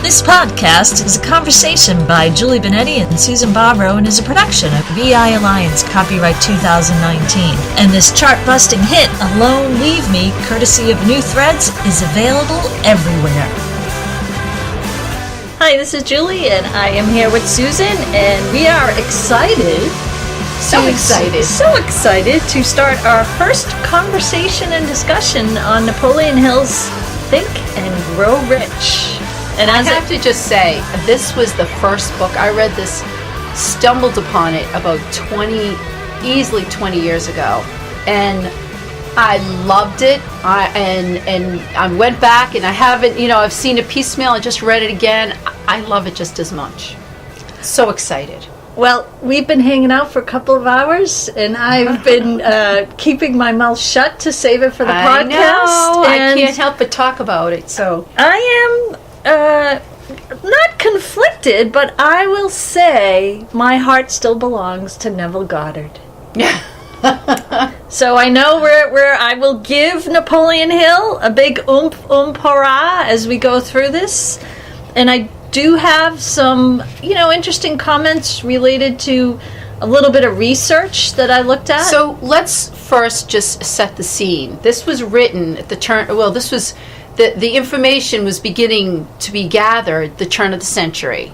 This podcast is a conversation by Julie Benetti and Susan Barbaro and is a production of VI Alliance, copyright 2019. And this chart-busting hit, Alone Leave Me, courtesy of New Threads, is available everywhere. Hi, this is Julie, and I am here with Susan, and we are excited. So excited to start our first conversation and discussion on Napoleon Hill's Think and Grow Rich. And I have to just say, this was the first book. I read this, stumbled upon it about easily 20 years ago. And I loved it. I went back and I haven't, I've seen it piecemeal. I just read it again. I love it just as much. So excited. Well, we've been hanging out for a couple of hours, and I've been keeping my mouth shut to save it for the podcast. Know. I can't help but talk about it. So I am not conflicted, but I will say my heart still belongs to Neville Goddard. Yeah. So I know where I will give Napoleon Hill a big hurrah as we go through this, and I do have some, interesting comments related to a little bit of research that I looked at. So let's first just set the scene. This was written at the turn. Well, this was the information was beginning to be gathered the turn of the century,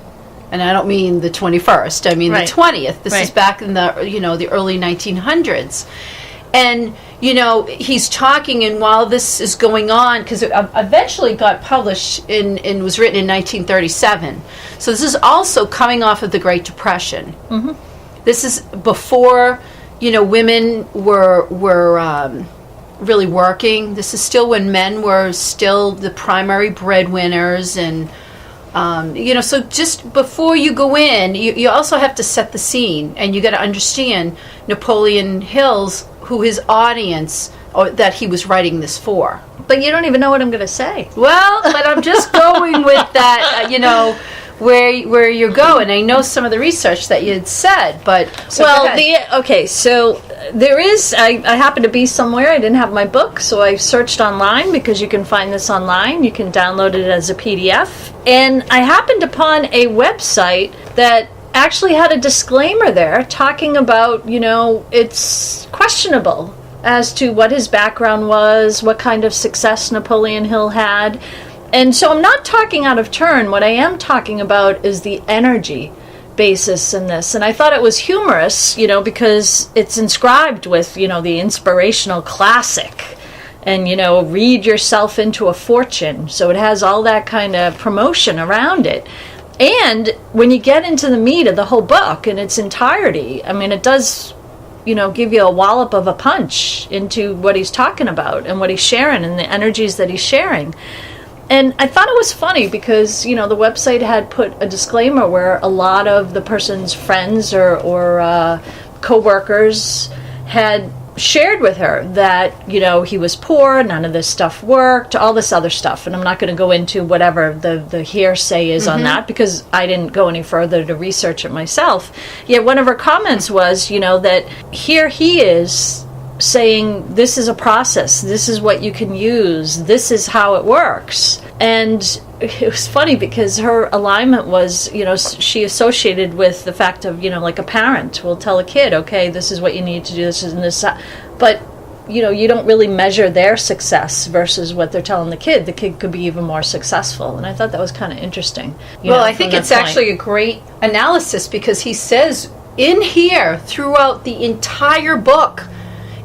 and I don't mean the 21st. I mean the 20th. This is back in the the early 1900s, and he's talking, and while this is going on, because it eventually got published and was written in 1937. So this is also coming off of the Great Depression. Mm-hmm. This is before women were really working. This is still when men were still the primary breadwinners, and so just before you go in, you also have to set the scene, and you got to understand Napoleon Hill's, who his audience, or that he was writing this for. But you don't even know what I'm going to say. Well, but I'm just going with that, where you're going. I know some of the research that you had said, but so there is. I happen to be somewhere. I didn't have my book, so I searched online, because you can find this online. You can download it as a PDF, and I happened upon a website that actually had a disclaimer there talking about, it's questionable as to what his background was, what kind of success Napoleon Hill had. And so I'm not talking out of turn. What I am talking about is the energy basis in this. And I thought it was humorous, because it's inscribed with, the inspirational classic and, read yourself into a fortune. So it has all that kind of promotion around it. And when you get into the meat of the whole book in its entirety, I mean, it does, give you a wallop of a punch into what he's talking about and what he's sharing and the energies that he's sharing. And I thought it was funny because, the website had put a disclaimer where a lot of the person's friends or co-workers had shared with her that, he was poor, none of this stuff worked, all this other stuff. And I'm not going to go into whatever the hearsay is on that, because I didn't go any further to research it myself. Yet one of her comments was, that here he is saying, this is a process, this is what you can use, this is how it works. And it was funny because her alignment was, she associated with the fact of, like a parent will tell a kid, okay, this is what you need to do, this and this. But, you don't really measure their success versus what they're telling the kid. The kid could be even more successful. And I thought that was kind of interesting. Well, I think it's actually a great analysis, because he says in here throughout the entire book,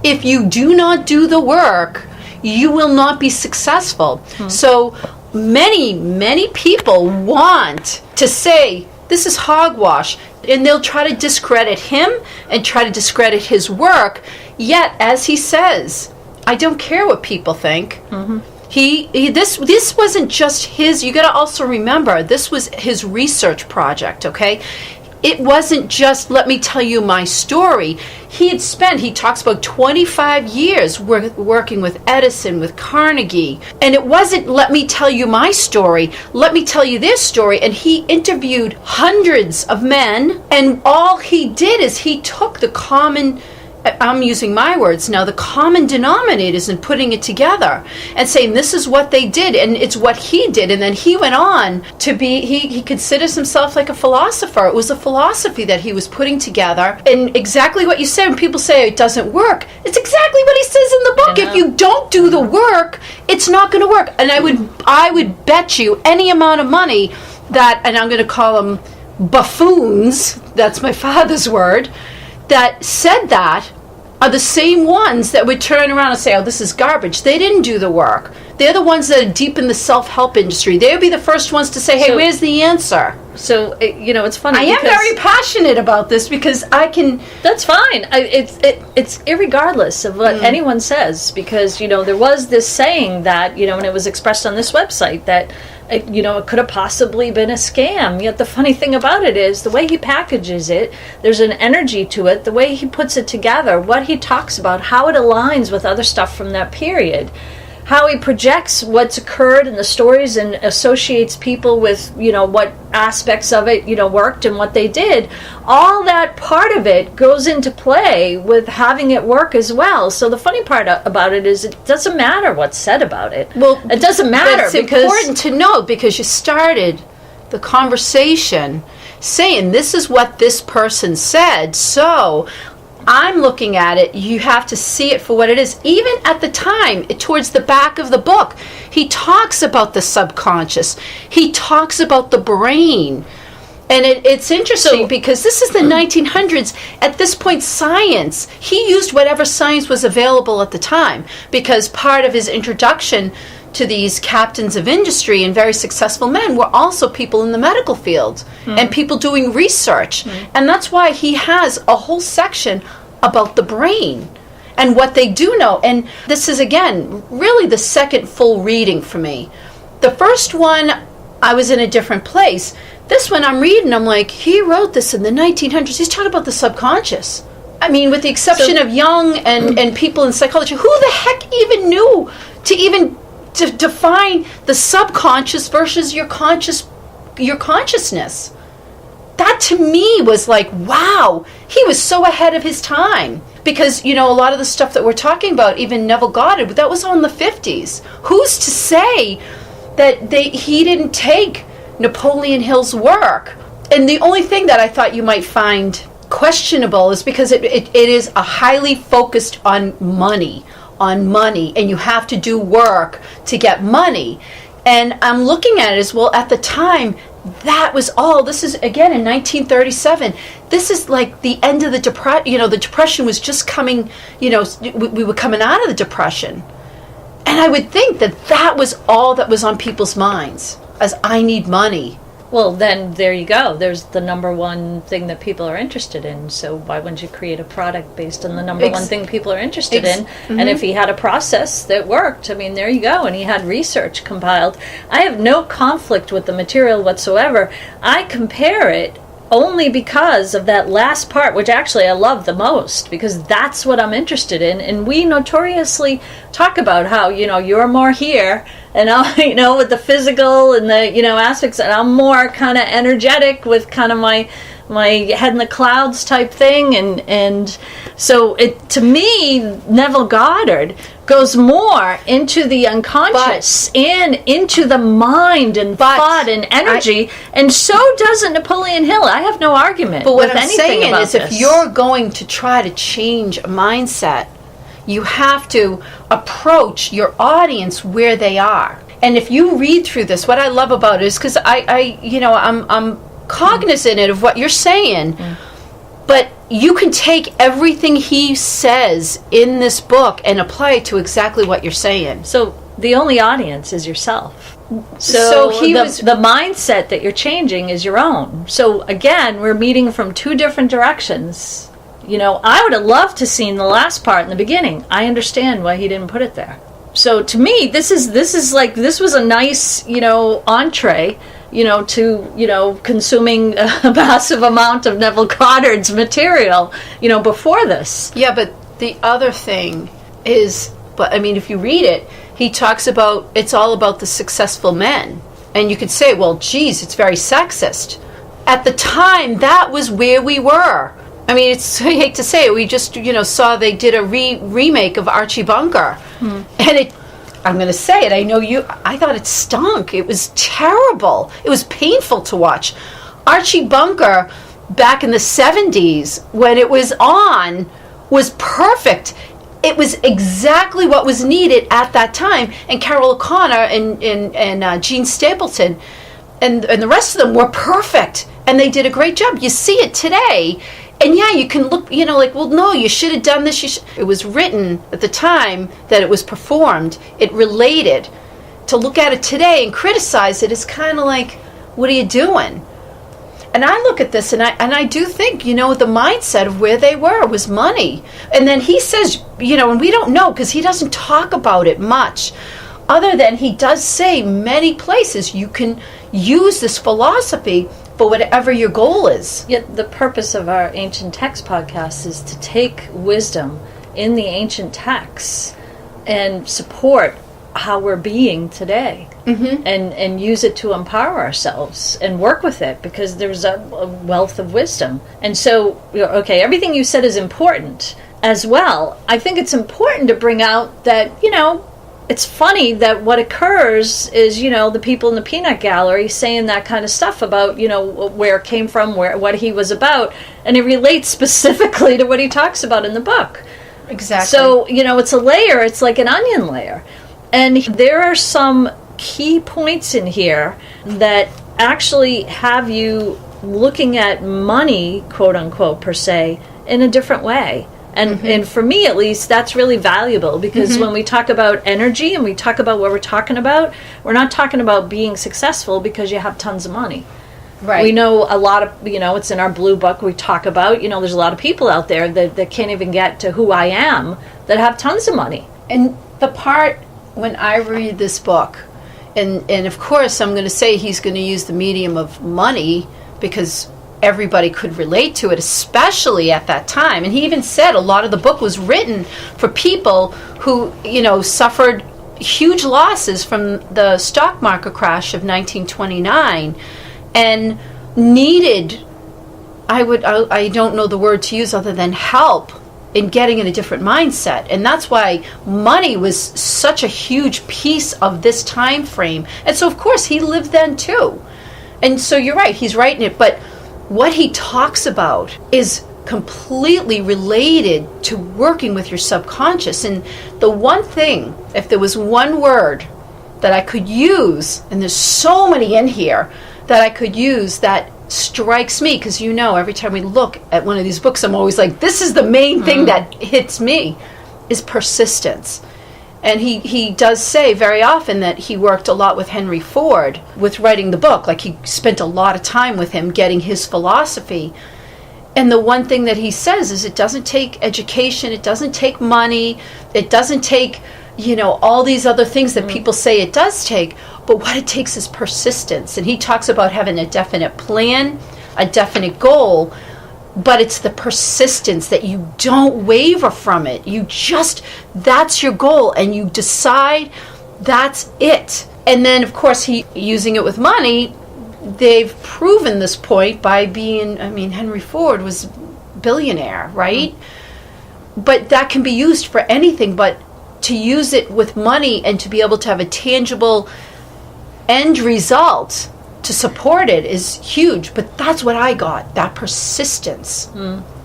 if you do not do the work, you will not be successful. So many people want to say, this is hogwash, and they'll try to discredit him and try to discredit his work. Yet, as he says, I don't care what people think. This wasn't just his. You got to also remember, this was his research project. Okay. It wasn't just, let me tell you my story. He talks about 25 years working with Edison, with Carnegie. And it wasn't, let me tell you my story, let me tell you their story. And he interviewed hundreds of men. And all he did is he took the common I'm using my words now, the common denominators in putting it together and saying this is what they did and it's what he did. And then he went on to be, he considers himself like a philosopher. It was a philosophy that he was putting together. And exactly what you said, when people say it doesn't work, it's exactly what he says in the book. If you don't do the work, it's not going to work. And I would bet you any amount of money that, and I'm going to call them buffoons, that's my father's word, that said that are the same ones that would turn around and say, oh, this is garbage. They didn't do the work. They're the ones that are deep in the self-help industry. They would be the first ones to say, hey, where's the answer? So, it's funny. I am very passionate about this because I can... That's fine. It's irregardless of what anyone says, because, there was this saying that, and it was expressed on this website that, it could have possibly been a scam. Yet the funny thing about it is the way he packages it, there's an energy to it, the way he puts it together, what he talks about, how it aligns with other stuff from that period, how he projects what's occurred in the stories and associates people with, what aspects of it, worked and what they did. All that part of it goes into play with having it work as well. So the funny part about it is it doesn't matter what's said about it. Well, it doesn't matter. It's important to note because you started the conversation saying this is what this person said. So I'm looking at it, you have to see it for what it is. Even at the time, towards the back of the book, he talks about the subconscious. He talks about the brain. And it's interesting because this is the 1900s. At this point, science, he used whatever science was available at the time, because part of his introduction to these captains of industry and very successful men were also people in the medical field and people doing research. And that's why he has a whole section about the brain and what they do know. And this is, again, really the second full reading for me. The first one, I was in a different place. This one I'm reading, I'm like, he wrote this in the 1900s. He's talking about the subconscious. I mean, with the exception of Jung and people in psychology, who the heck even knew to define the subconscious versus your consciousness? That to me was like, wow, he was so ahead of his time. Because, a lot of the stuff that we're talking about, even Neville Goddard, that was on the 50s. Who's to say that he didn't take Napoleon Hill's work? And the only thing that I thought you might find questionable is because it is a highly focused on money, and you have to do work to get money. And I'm looking at it as well, at the time, that was all. This is, again, in 1937. This is like the end of the Depression. The Depression was just coming, we were coming out of the Depression. And I would think that was all that was on people's minds, as I need money. Well, then there you go. There's the number one thing that people are interested in. So why wouldn't you create a product based on the number one thing people are interested in? And if he had a process that worked, there you go. And he had research compiled. I have no conflict with the material whatsoever. I compare it only because of that last part, which actually I love the most, because that's what I'm interested in. And we notoriously talk about how, you're more here, and I'll, with the physical and the, aspects, and I'm more kind of energetic with kind of my head in the clouds type thing. And so it, to me, Neville Goddard goes more into the unconscious and into the mind and thought and energy, and so doesn't Napoleon Hill. I have no argument. But what with I'm saying is, this. If you're going to try to change a mindset, you have to approach your audience where they are. And if you read through this, what I love about it is because I'm cognizant of what you're saying, but you can take everything he says in this book and apply it to exactly what you're saying. So the only audience is yourself. So the mindset that you're changing is your own. So again, we're meeting from two different directions. I would have loved to seen the last part in the beginning. I understand why he didn't put it there. So to me, this was a nice, entree, to, consuming a massive amount of Neville Goddard's material, before this. Yeah, but the other thing is, if you read it, he talks about, it's all about the successful men. And you could say, well, geez, it's very sexist. At the time, that was where we were. I mean, I hate to say it, we just, saw they did a remake of Archie Bunker. And I'm going to say it, I thought it stunk. It was terrible. It was painful to watch. Archie Bunker, back in the 70s, when it was on, was perfect. It was exactly what was needed at that time. And Carol O'Connor and Gene Stapleton and the rest of them were perfect. And they did a great job. You see it today. And yeah, you can look, well, no, you should have done this. It was written at the time that it was performed. It related. To look at it today and criticize it is kind of like, what are you doing? And I look at this and I do think, the mindset of where they were was money. And then he says, and we don't know because he doesn't talk about it much. Other than he does say many places you can use this philosophy for whatever your goal is. Yet the purpose of our ancient text podcast is to take wisdom in the ancient texts and support how we're being today, and use it to empower ourselves and work with it, because there's a wealth of wisdom. And so, okay, everything you said is important as well. I think it's important to bring out that, it's funny that what occurs is, the people in the peanut gallery saying that kind of stuff about, where it came from, what he was about, and it relates specifically to what he talks about in the book. Exactly. So, it's a layer, it's like an onion layer. And there are some key points in here that actually have you looking at money, quote unquote, per se, in a different way. And for me, at least, that's really valuable, because when we talk about energy and we talk about what we're talking about, we're not talking about being successful because you have tons of money. Right. We know a lot of, it's in our blue book, we talk about, there's a lot of people out there that can't even get to who I am that have tons of money. And the part when I read this book, and of course I'm going to say he's going to use the medium of money because everybody could relate to it, especially at that time. And he even said a lot of the book was written for people who, suffered huge losses from the stock market crash of 1929 and needed, I don't know the word to use other than help in getting in a different mindset. And that's why money was such a huge piece of this time frame. And so of course he lived then too. And so you're right, he's writing it, but what he talks about is completely related to working with your subconscious. And the one thing, if there was one word that I could use, and there's so many in here that I could use that strikes me, because every time we look at one of these books, I'm always like, this is the main thing that hits me, is persistence. And he does say very often that he worked a lot with Henry Ford with writing the book. Like, he spent a lot of time with him getting his philosophy. And the one thing that he says is it doesn't take education, it doesn't take money, it doesn't take, all these other things that people say it does take, but what it takes is persistence. And he talks about having a definite plan, a definite goal, but it's the persistence that you don't waver from it. That's your goal, and you decide that's it. And then, of course, using it with money, they've proven this point by Henry Ford was billionaire, right? But that can be used for anything, but to use it with money and to be able to have a tangible end result to support it is huge. But that's what I got, that persistence.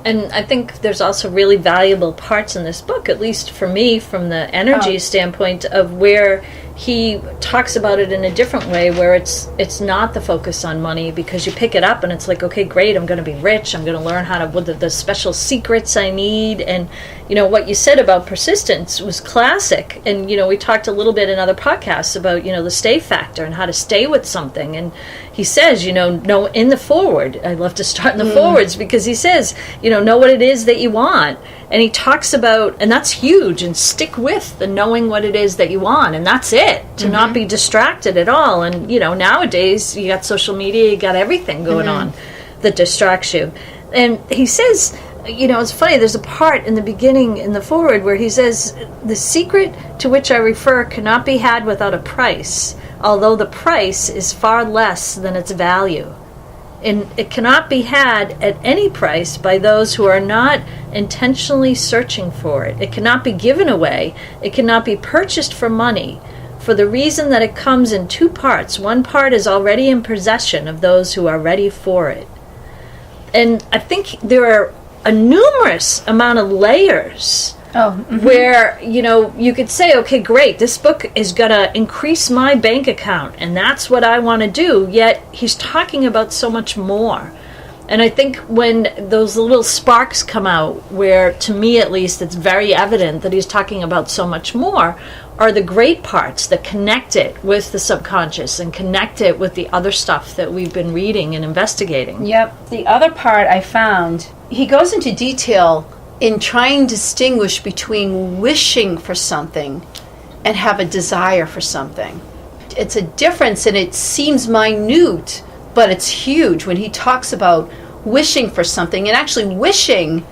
And I think there's also really valuable parts in this book, at least for me, from the energy standpoint, of where he talks about it in a different way, where it's not the focus on money, because you pick it up and it's like, okay, great, I'm going to be rich, I'm going to learn how to, what the special secrets I need. And what you said about persistence was classic. And we talked a little bit in other podcasts about the stay factor and how to stay with something. And he says, know in the forward, I love to start in the forwards, because he says, know what it is that you want. And he talks about, and that's huge, and stick with the knowing what it is that you want, and that's it, to not be distracted at all. And nowadays you got social media, you got everything going on that distracts you. And he says, it's funny, there's a part in the beginning in the foreword where he says, the secret to which I refer cannot be had without a price, although the price is far less than its value. And it cannot be had at any price by those who are not intentionally searching for it. It cannot be given away. It cannot be purchased for money, for the reason that it comes in two parts. One part is already in possession of those who are ready for it. And I think there are a numerous amount of layers where, you could say, okay, great, this book is going to increase my bank account, and that's what I want to do, yet he's talking about so much more. And I think when those little sparks come out, where, to me at least, it's very evident that he's talking about so much more, are the great parts that connect it with the subconscious and connect it with the other stuff that we've been reading and investigating. Yep. The other part I found, he goes into detail in trying to distinguish between wishing for something and have a desire for something. It's a difference, and it seems minute, but it's huge when he talks about wishing for something. And actually wishing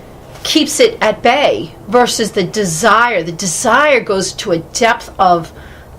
keeps it at bay versus the desire. The desire goes to a depth of,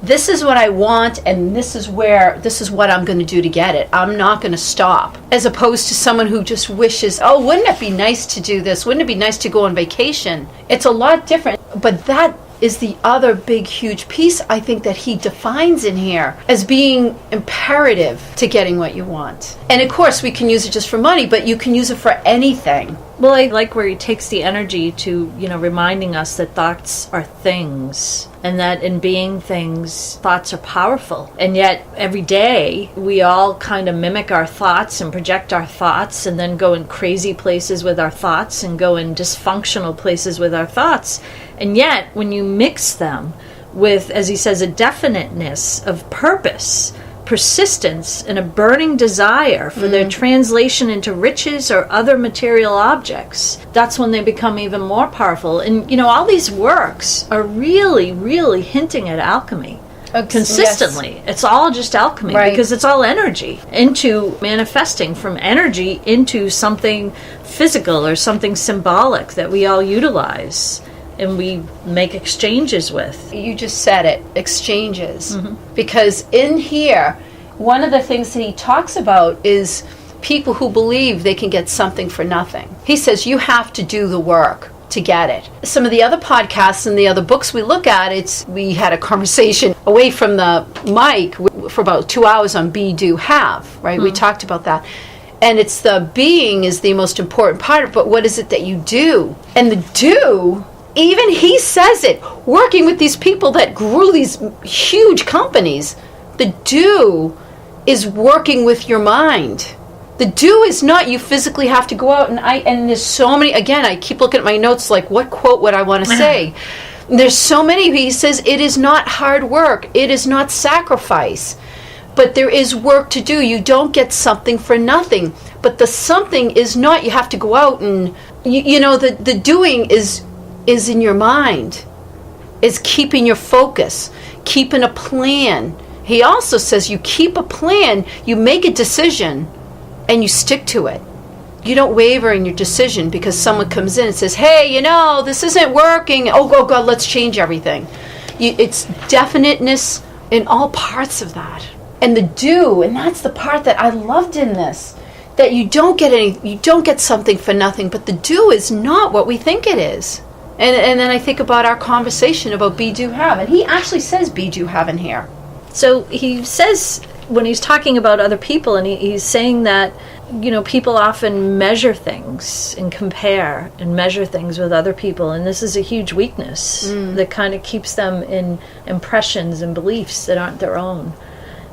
this is what I want, and this is what I'm going to do to get it. I'm not going to stop. As opposed to someone who just wishes, oh, wouldn't it be nice to do this? Wouldn't it be nice to go on vacation? It's a lot different. But that is the other big, huge piece, I think, that he defines in here as being imperative to getting what you want. And of course, we can use it just for money, but you can use it for anything. Well, I like where he takes the energy to, reminding us that thoughts are things, and that in being things, thoughts are powerful. And yet, every day, we all kind of mimic our thoughts and project our thoughts, and then go in crazy places with our thoughts, and go in dysfunctional places with our thoughts. And yet, when you mix them with, as he says, a definiteness of purpose, persistence, and a burning desire for their translation into riches or other material objects, that's when they become even more powerful. And, all these works are really, really hinting at alchemy. Consistently. Yes. It's all just alchemy, right? Because it's all energy into manifesting from energy into something physical or something symbolic that we all utilize and we make exchanges with. You just said it, exchanges. Because in here, one of the things that he talks about is people who believe they can get something for nothing. He says you have to do the work to get it. Some of the other podcasts and the other books we look at, we had a conversation away from the mic for about 2 hours on be, do, have, right? We talked about that. And it's the being is the most important part, but what is it that you do? And the do, even he says it, working with these people that grew these huge companies, the do is working with your mind. The do is not you physically have to go out, and there's so many, again, I keep looking at my notes like, what quote would I want to say? There's so many, he says, it is not hard work, it is not sacrifice, but there is work to do. You don't get something for nothing, but the something is not, you have to go out and, the doing is in your mind, is keeping your focus, keeping a plan. He also says you keep a plan, you make a decision, and you stick to it. You don't waver in your decision because someone comes in and says, hey, this isn't working. Oh, God, let's change everything. It's definiteness in all parts of that. And the do, and that's the part that I loved in this, that you don't get something for nothing, but the do is not what we think it is. And then I think about our conversation about be, do, have. And he actually says be, do, have in here. So he says, when he's talking about other people, and he's saying that, people often measure things and compare and measure things with other people. And this is a huge weakness that kind of keeps them in impressions and beliefs that aren't their own.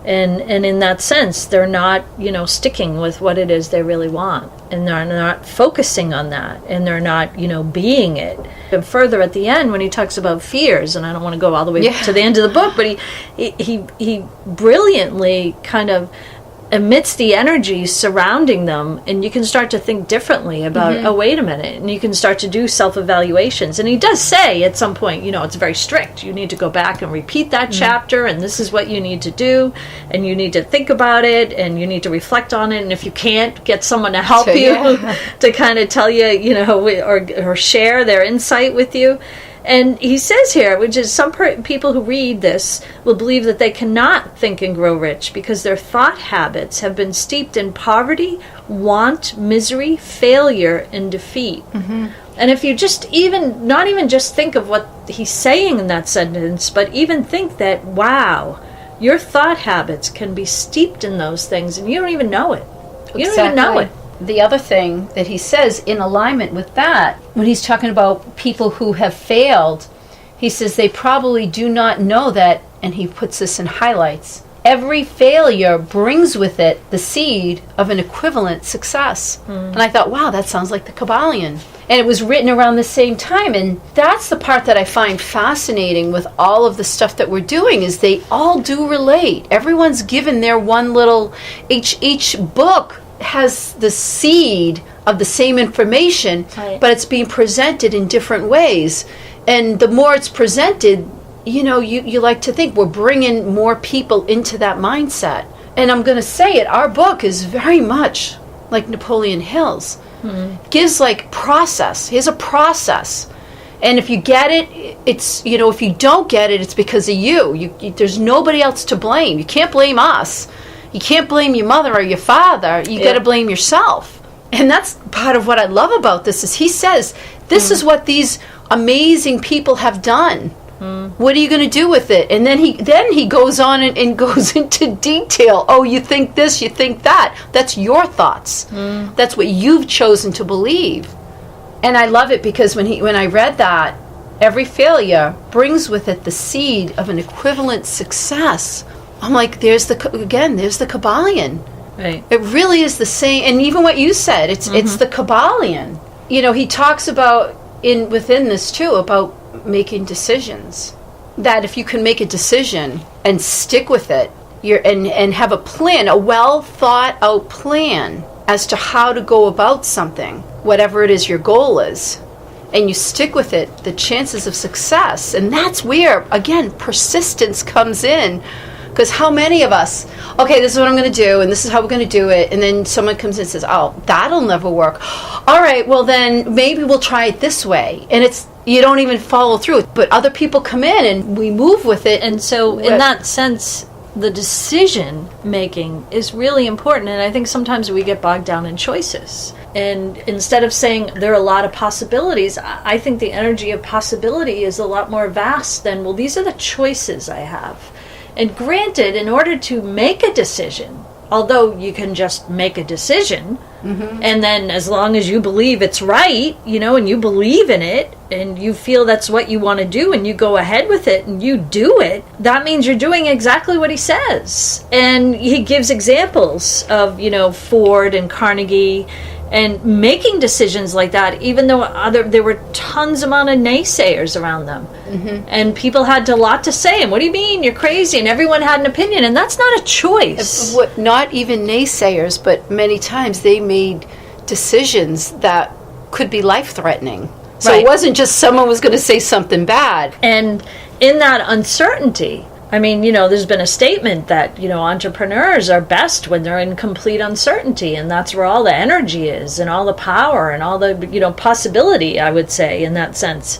And in that sense, they're not, sticking with what it is they really want. And they're not focusing on that. And they're not, being it. And further at the end, when he talks about fears, and I don't want to go all the way to the end of the book, but he brilliantly kind of emits the energy surrounding them, and you can start to think differently about, oh, wait a minute, and you can start to do self-evaluations. And he does say at some point, it's very strict. You need to go back and repeat that chapter, and this is what you need to do, and you need to think about it, and you need to reflect on it, and if you can't, get someone to help you to kind of tell you, or share their insight with you. And he says here, which is some people who read this will believe that they cannot think and grow rich because their thought habits have been steeped in poverty, want, misery, failure, and defeat. Mm-hmm. And if you just not even just think of what he's saying in that sentence, but even think that, wow, your thought habits can be steeped in those things and you don't even know it. You don't even know it. The other thing that he says in alignment with that, when he's talking about people who have failed, he says they probably do not know that, and he puts this in highlights, every failure brings with it the seed of an equivalent success. And I thought, wow, that sounds like the Kabbalion. And it was written around the same time, and that's the part that I find fascinating with all of the stuff that we're doing, is they all do relate. Everyone's given their one little, each book has the seed of the same information, right, but it's being presented in different ways. And the more it's presented, you like to think we're bringing more people into that mindset. And I'm going to say it, our book is very much like Napoleon Hill's. Gives like process. Here's a process. And if you get it, it's, if you don't get it, it's because of you. There's nobody else to blame. You can't blame us. You can't blame your mother or your father. You got to blame yourself. And that's part of what I love about this, is he says, this is what these amazing people have done. What are you going to do with it? And then he goes on and goes into detail. Oh, you think this, you think that. That's your thoughts. That's what you've chosen to believe. And I love it because when I read that, every failure brings with it the seed of an equivalent success. I'm like, there's the Kabbalion. Right. It really is the same. And even what you said, it's the Kabbalion. He talks about within this too about making decisions, that if you can make a decision and stick with it, and have a plan, a well thought out plan as to how to go about something, whatever it is your goal is, and you stick with it, the chances of success. And that's where, again, persistence comes in. Because how many of us, okay, this is what I'm going to do, and this is how we're going to do it, and then someone comes in and says, oh, that'll never work. All right, well then maybe we'll try it this way. And you don't even follow through. But other people come in and we move with it. And so in that sense, the decision making is really important. And I think sometimes we get bogged down in choices. And instead of saying there are a lot of possibilities, I think the energy of possibility is a lot more vast than, well, these are the choices I have. And granted, in order to make a decision, although you can just make a decision, and then as long as you believe it's right, and you believe in it, and you feel that's what you want to do, and you go ahead with it, and you do it, that means you're doing exactly what he says. And he gives examples of, Ford and Carnegie, and making decisions like that, even though there were tons amount of naysayers around them. And people had a lot to say. And what do you mean? You're crazy. And everyone had an opinion. And that's not a choice. Not even naysayers, but many times they made decisions that could be life-threatening. So It wasn't just someone was going to say something bad. And in that uncertainty, I mean, there's been a statement that, entrepreneurs are best when they're in complete uncertainty, and that's where all the energy is and all the power and all the, possibility, I would say, in that sense.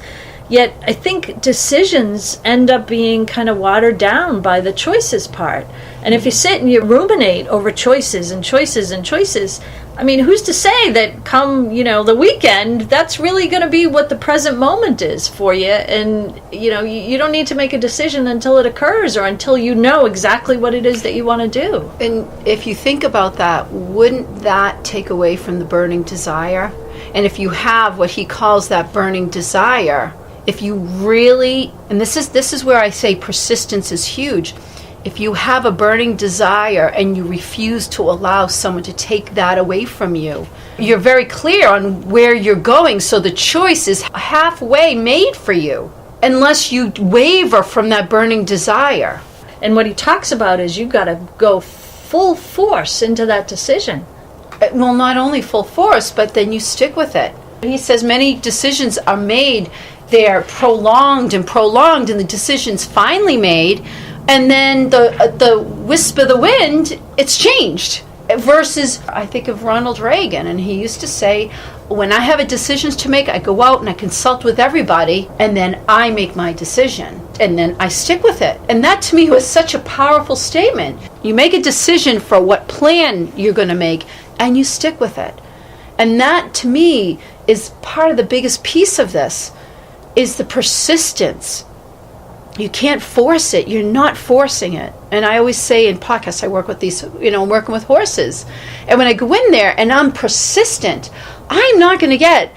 Yet I think decisions end up being kind of watered down by the choices part. And if you sit and you ruminate over choices and choices and choices, I mean, who's to say that come, the weekend, that's really going to be what the present moment is for you? And, you don't need to make a decision until it occurs or until you know exactly what it is that you want to do. And if you think about that, wouldn't that take away from the burning desire? And if you have what he calls that burning desire, if you really, and this is where I say persistence is huge. If you have a burning desire and you refuse to allow someone to take that away from you, you're very clear on where you're going, so the choice is halfway made for you, unless you waver from that burning desire. And what he talks about is you've got to go full force into that decision. Well, not only full force, but then you stick with it. He says many decisions are made, they're prolonged, and the decision's finally made, and then the wisp of the wind, it's changed. Versus, I think of Ronald Reagan, and he used to say, when I have a decisions to make, I go out and I consult with everybody, and then I make my decision, and then I stick with it. And that to me was such a powerful statement. You make a decision for what plan you're going to make, and you stick with it. And that to me is part of the biggest piece of this, is the persistence. You can't force it. You're not forcing it. And I always say in podcasts, I work with these, I'm working with horses. And when I go in there and I'm persistent, I'm not going to get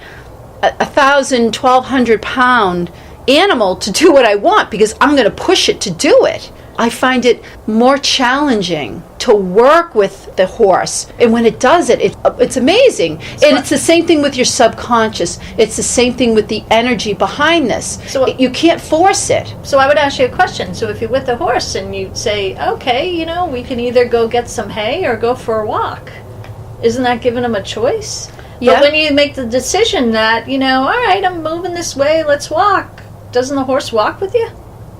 a 1,000, 1,200 pound animal to do what I want, because I'm going to push it to do it. I find it more challenging to work with the horse. And when it does it, it's amazing. And it's the same thing with your subconscious. It's the same thing with the energy behind this. So you can't force it. So I would ask you a question. So if you're with the horse and you say, okay, we can either go get some hay or go for a walk, isn't that giving them a choice? Yeah. But when you make the decision that, all right, I'm moving this way, let's walk, doesn't the horse walk with you?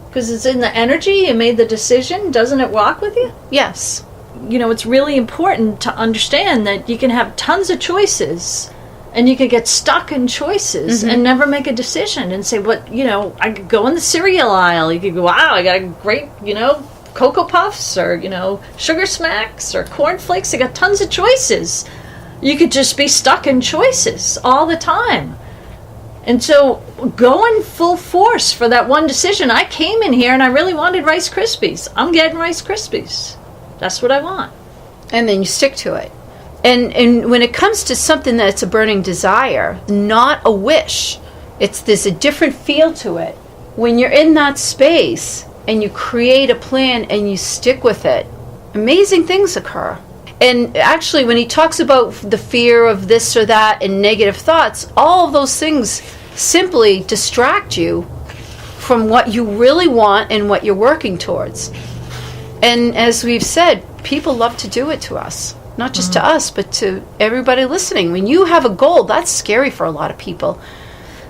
Because it's in the energy, you made the decision, doesn't it walk with you? Yes. It's really important to understand that you can have tons of choices, and you could get stuck in choices and never make a decision and say, I could go in the cereal aisle, you could go, wow, I got a great, Cocoa Puffs, or, Sugar Smacks, or Corn Flakes, I got tons of choices. You could just be stuck in choices all the time. And so going full force for that one decision, I came in here and I really wanted Rice Krispies. I'm getting Rice Krispies. That's what I want. And then you stick to it. And when it comes to something that's a burning desire, not a wish, there's a different feel to it. When you're in that space and you create a plan and you stick with it, amazing things occur. And actually, when he talks about the fear of this or that and negative thoughts, all of those things simply distract you from what you really want and what you're working towards. And as we've said, people love to do it to us. Not just to us, but to everybody listening. When you have a goal, that's scary for a lot of people.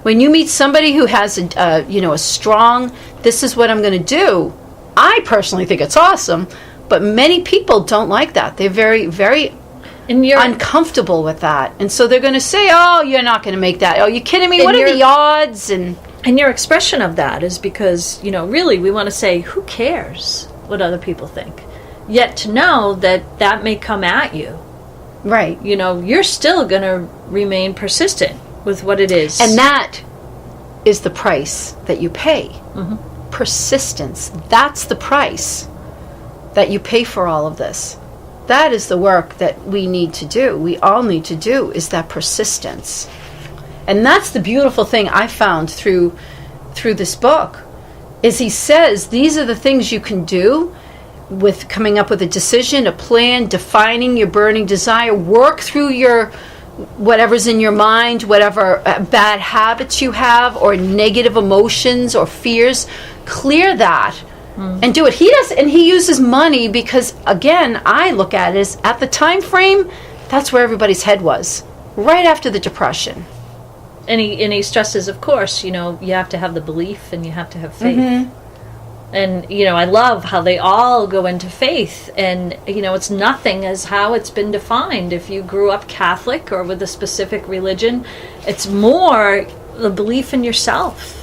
When you meet somebody who has a strong, this is what I'm going to do, I personally think it's awesome. But many people don't like that. They're very, very uncomfortable with that. And so they're going to say, oh, you're not going to make that. Oh, you kidding me? What are the odds? And your expression of that is because, really we want to say, who cares what other people think? Yet to know that may come at you. Right. You're still going to remain persistent with what it is. And that is the price that you pay. Mm-hmm. Persistence. That's the price that you pay for all of this. That is the work that we need to do. We all need to do, is that persistence. And that's the beautiful thing I found through this book, is he says these are the things you can do with coming up with a decision, a plan, defining your burning desire, work through your whatever's in your mind, whatever bad habits you have or negative emotions or fears, clear that. And do it. He does, and he uses money because, again, I look at it as at the time frame, that's where everybody's head was, right after the Depression. And he stresses, of course, you have to have the belief and you have to have faith. Mm-hmm. And I love how they all go into faith, and it's nothing as how it's been defined. If you grew up Catholic or with a specific religion, it's more the belief in yourself.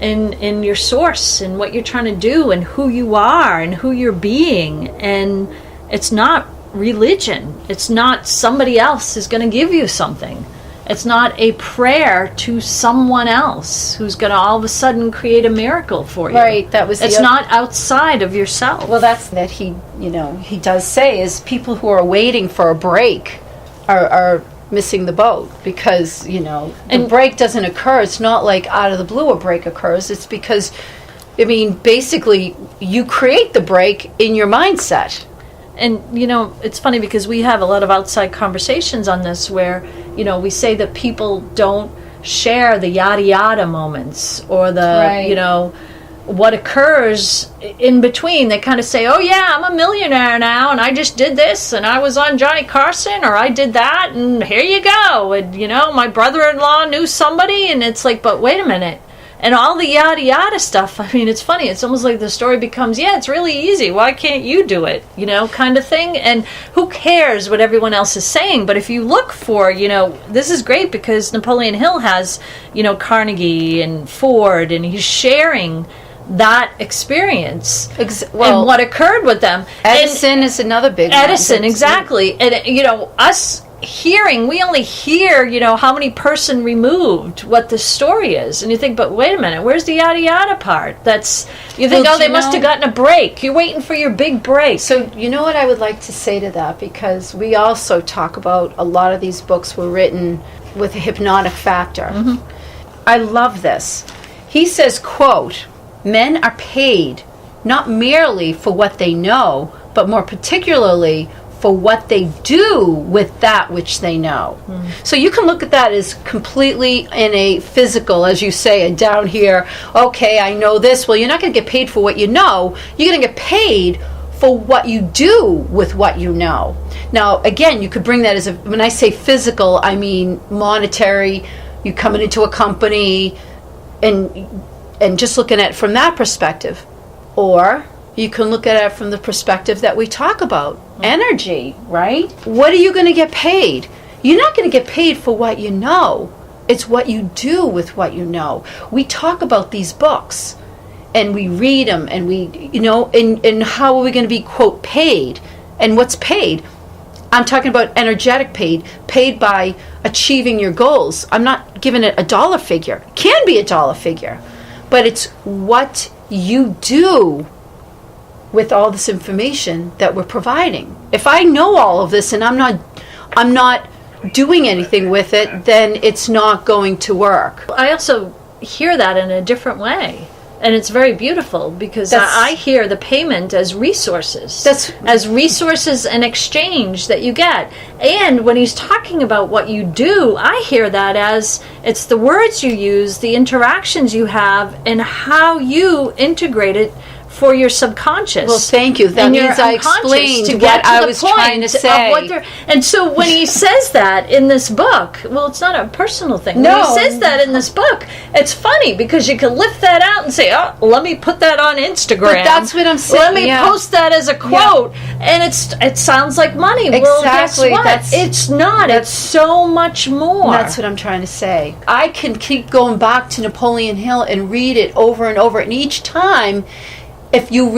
In your source and what you're trying to do and who you are and who you're being. And it's not religion. It's not somebody else is going to give you something. It's not a prayer to someone else who's going to all of a sudden create a miracle for you. Right. It's not outside of yourself. Well, that's that he does say is people who are waiting for a break are missing the boat, because the break doesn't occur. It's not like out of the blue a break occurs. It's because basically you create the break in your mindset. And it's funny because we have a lot of outside conversations on this where we say that people don't share the yada yada moments or the what occurs in between. They kind of say, oh yeah, I'm a millionaire now and I just did this and I was on Johnny Carson or I did that and here you go. And my brother-in-law knew somebody, and it's like, but wait a minute, And all the yada yada stuff, I mean, it's funny. It's almost like the story becomes, yeah, it's really easy. Why can't you do it? You know, kind of thing. And who cares what everyone else is saying? But if you look for, you know, this is great because Napoleon Hill has, you know, Carnegie and Ford, and he's sharing that experience and what occurred with them. Edison is another big one. Edison, exactly. And, you know, us hearing, we only hear, you know, how many person removed what the story is. And you think, but wait a minute, where's the yada yada part? You think, they must have gotten a break. You're waiting for your big break. So, you know what I would like to say to that? Because we also talk about a lot of these books were written with a hypnotic factor. I love this. He says, quote, "Men are paid not merely for what they know, but more particularly for what they do with that which they know." So you can look at that as completely in a physical, as you say, a down here, okay, I know this. Well, you're not going to get paid for what you know. You're going to get paid for what you do with what you know. Now, again, you could bring that as when I say physical, I mean monetary. You coming into a company and just looking at it from that perspective. Or you can look at it from the perspective that we talk about. Energy, right? What are you going to get paid? You're not going to get paid for what you know. It's what you do with what you know. We talk about these books and we read them and we, you know, and how are we going to be, quote, paid? And what's paid? I'm talking about energetic paid by achieving your goals. I'm not giving it a dollar figure. It can be a dollar figure, but it's what you do with all this information that we're providing. If I know all of this and I'm not doing anything with it, then it's not going to work. I also hear that in a different way. And it's very beautiful because I hear the payment as resources. As resources and exchange that you get. And when he's talking about what you do, I hear that as it's the words you use, the interactions you have, and how you integrate it for your subconscious. Well, thank you. That means I explained what I was trying to say. And so when he says that in this book, well, it's not a personal thing. No. When he says that in this book, it's funny because you can lift that out and say, oh, let me put that on Instagram. But that's what I'm saying. Let me post that as a quote. And it sounds like money. Exactly. Well, guess what? It's not. It's so much more. That's what I'm trying to say. I can keep going back to Napoleon Hill and read it over and over. And each time, if you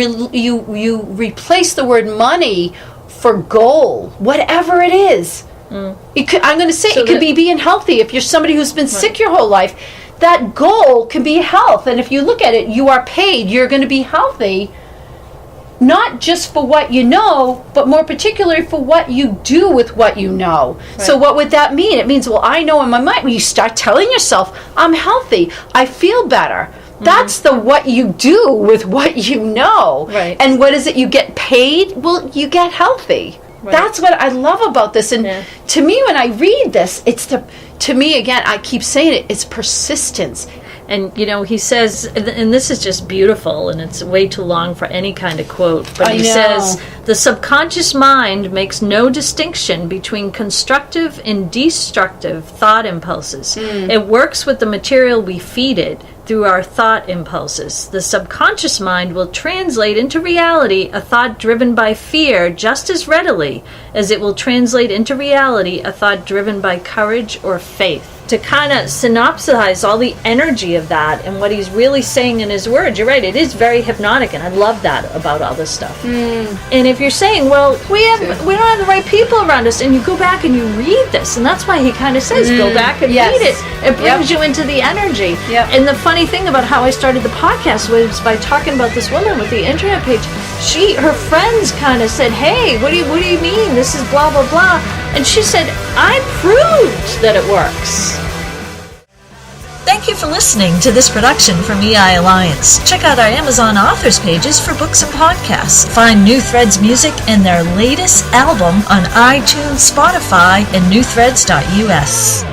replace the word money for goal, whatever it is, I'm going to say it could be being healthy. If you're somebody who's been sick your whole life, that goal can be health. And if you look at it, you are paid. You're going to be healthy, not just for what you know, but more particularly for what you do with what you know. Right. So what would that mean? It means, well, I know in my mind, when you start telling yourself, I'm healthy, I feel better. That's the what you do with what you know. Right. And what is it? You get paid? Well, you get healthy. Right. That's what I love about this. And to me, when I read this, to me, again, I keep saying it, it's persistence. And, you know, he says, and this is just beautiful, and it's way too long for any kind of quote, but he says, the subconscious mind makes no distinction between constructive and destructive thought impulses. It works with the material we feed it through our thought impulses. The subconscious mind will translate into reality a thought driven by fear just as readily as it will translate into reality a thought driven by courage or faith. To kind of synopsize all the energy of that and what he's really saying in his words, you're right, it is very hypnotic, and I love that about all this stuff. And if you're saying, well, we don't have the right people around us, and you go back and you read this, and that's why he kind of says, go back and read it. It brings you into the energy. And the funny thing about how I started the podcast was by talking about this woman with the internet page. Her friends kind of said, hey, what do you mean? This is blah, blah, blah. And she said, I proved that it works. Thank you for listening to this production from EI Alliance. Check out our Amazon authors pages for books and podcasts. Find New Threads music and their latest album on iTunes, Spotify, and newthreads.us.